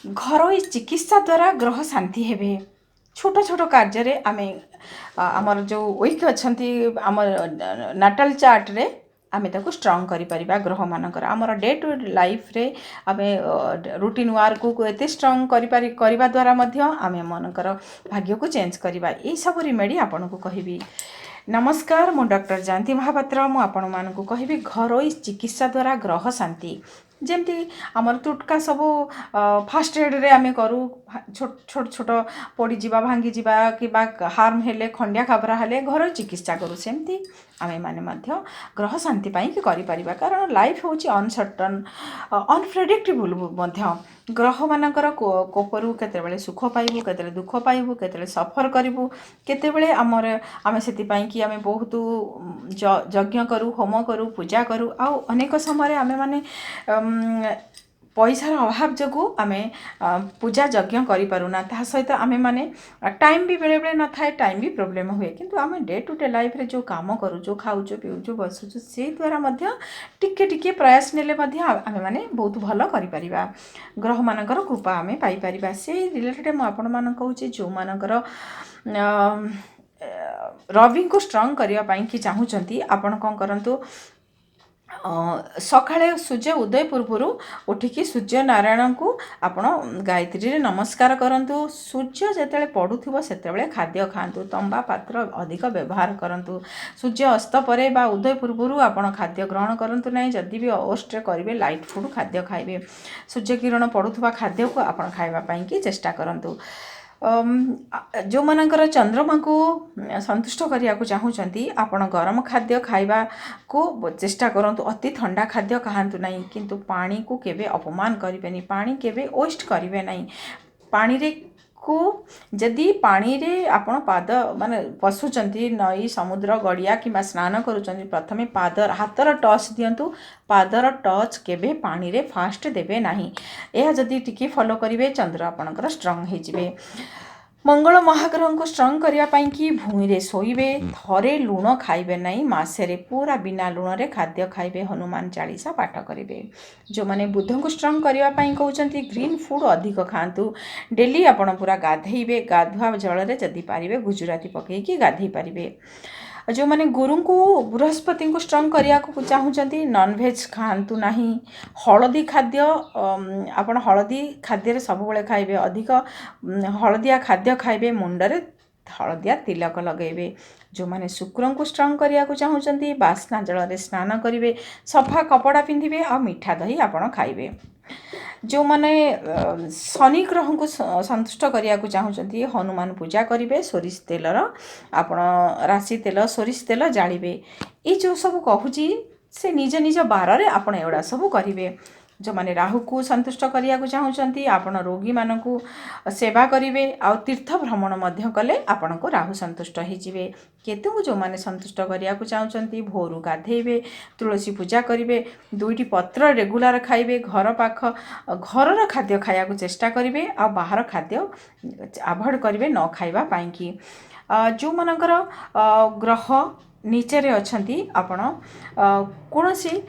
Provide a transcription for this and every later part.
घरोई चिकित्सा द्वारा ग्रह शांति हेबे। छोट छोट कार्य आमे आमर जो वीक अच्छी आम नाटाल चार्ट रे आमे ताको स्ट्रॉन्ग करि परिबा ग्रह मानकर आमर डे टू लाइफ रे आमे रूटीन वर्क को एते स्ट्रॉन्ग करिबा द्वारा मध्य आमे मनकर भाग्य को चेंज करिबा ए सब रेमेडी आपन को कहबी। नमस्कार मु डॉक्टर जयंती महापात्र मु आपण मानकु कहबी घरोई चिकित्सा द्वारा ग्रह शांति जेमती आमर तुटका सब फास्ट एड रे आमे करू छोट छोट छोट पड़ी जीवा भांगी जीवा कि हार्म हेले खंडिया खाबरा हेले घर चिकित्सा करू सेमती आमे माने मध्य ग्रह शांति पाई कि करि परिबा कारण लाइफ होची अनसर्टन अनप्रेडिक्टेबल मध्य ग्रह मानकर कोपरु केतेबेले सुख पाइबु केतेबेले दुख पाइबु केतेबेले सफर करिबु केतेबेले आमर आमे सेति पाई कि आमे बहुत यज्ञ करू होम करू पूजा करू आ अनेक समय आमे माने पैसार अभाव जो आमे पूजा यज्ञ करि पारुना ता सहित आमे माने टाइम भी बेले बेले न थाए टाइम भी प्रॉब्लम हुए किंतु आमे डे टू डे लाइफ रे जो काम करू जो खाउचो पिउचो बसुचो से द्वारा मध्य टिके टिके प्रयास नेले मध्य आमे माने बहुत भलो करि परिबा ग्रह मानकर कृपा आमे पाई परिबा से रिलेटेड म आपण मान कहूची जो मानकर रवि को स्ट्रॉन्ग करिया पाई कि चाहूचंती आपण कोन करंतु सकाळे सूर्य उदय पूर्व उठिकी सूर्य नारायण को आपण गायत्री रे नमस्कार करंतु सूर्य जेतेले पडुथिबो सेतेबेले खाद्य खांतु तंबा पात्र अधिक व्यवहार करंतु सूर्य अस्त परे बा उदय पूर्व आपण खाद्य ग्रहण करंतु नै जदि भी ओस्ट करिवे लाइट फूड खाद्य खाइबे सूर्य किरण पडुथबा खाद्य को आपण खाइबा पई कि चेष्टा करंतु जो मानकर चंद्रमा को संतुष्ट करिया को चाहूचंती आपण गरम खाद्य खाइबा को चेष्टा करंतु अति ठंडा खाद्य खांतु नहीं किंतु पानी को केबे अपमान करिबेनी पानी केबे वेस्ट करिवे नहीं पानी रे को जदि पानी रे आपण पाद माने पशुचंती नई समुद्र गड़िया कि स्नान करूचंती प्रथमे पादर हाथर टच दियंतु पादर टच केबे पानी रे फास्ट देबे नाही एहा जदि टिकी फॉलो करिवे चंद्र आपणकर स्ट्रांग हे जिवे। मंगल महाग्रह को स्ट्रॉन्ग करिया पाई कि भूमि रे सोइबे थरे लूण खाइबे नहीं मासे रे पूरा बिना लूण रे खाद्य खाइबे हनुमान चालीसा पाठ करिवे। जो माने बुध को स्ट्रॉन्ग करिया पाई कहउचंती ग्रीन फूड अधिक खांतु डेली आपण पूरा गाधेइबे गाधुआ जल रे जदि पारिबे गुजराती पकई कि गाधेइ पारिबे। जो माने गुरु को बृहस्पति को स्ट्रॉन्ग करिया को चाहूचंती नॉन वेज खांतु नाही हळदी खाद्य आपण हळदी खाद्य रे सब बेले खाइबे अधिक हळदिया खाद्य खाइबे मुंडरे हळदिया तिलक लगेबे। जो माने शुक्र को स्ट्रॉन्ग करिया को चाहूचंती बास्ना जल रे स्नान करिवे सफा कपड़ा पिंधिबे आ मीठा दही आपण खाइबे। जो माने शनि ग्रह को संतुष्ट करिया को चाहूचंती हनुमान पूजा करिवे सोरिष तेलर आपण राशि तेल सोरिष तेल जालिबे ई जो सब कहूची से निज निज बार रे आपण एडा सब करिवे। जो माने राहु को संतुष्ट करिया को चाहूचंती आपण रोगी मानकु सेवा करिवे आ तीर्थ भ्रमण मध्य कले आपण को राहु संतुष्ट हे जिवे। केतु को जो माने संतुष्ट करिया को चाहूचंती भोरु गाधेइबे तुलसी पूजा करिवे दुईटी पत्र रेगुलर खाइबे घर पाख घर खाद्य खाया को चेष्टा करिवे आ बाहर खाद्य अवॉइड करिवे न खाइबा पाई कि जो मानकर ग्रह नीचे रे अछंती आपण कोनोसी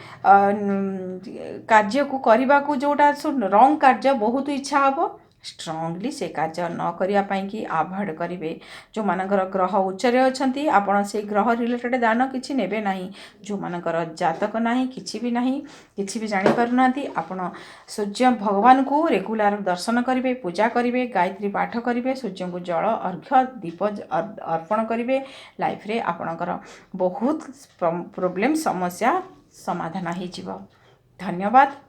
कार्य को करबा को जोटा रॉन्ग कार्य बहुत इच्छा हबो स्ट्रांगली से कार्य न करिया पाई कि अवॉइड करिवे। जो मानकर ग्रह उच्चरे अछंती आपण से ग्रह रिलेटेड दान किछि नेबे नाही जो मानकर जातक नाही किछि भी नाही किछि भी जानि पारुनांती आपण सूर्य भगवान को रेगुलर दर्शन करिवे पूजा करिवे गायत्री पाठ करिवे सूर्य को जल अर्घ्य दीप अर्पण करिवे लाइफ रे आपणकर बहुत प्रॉब्लम समस्या समाधान हो जिवो। धन्यवाद।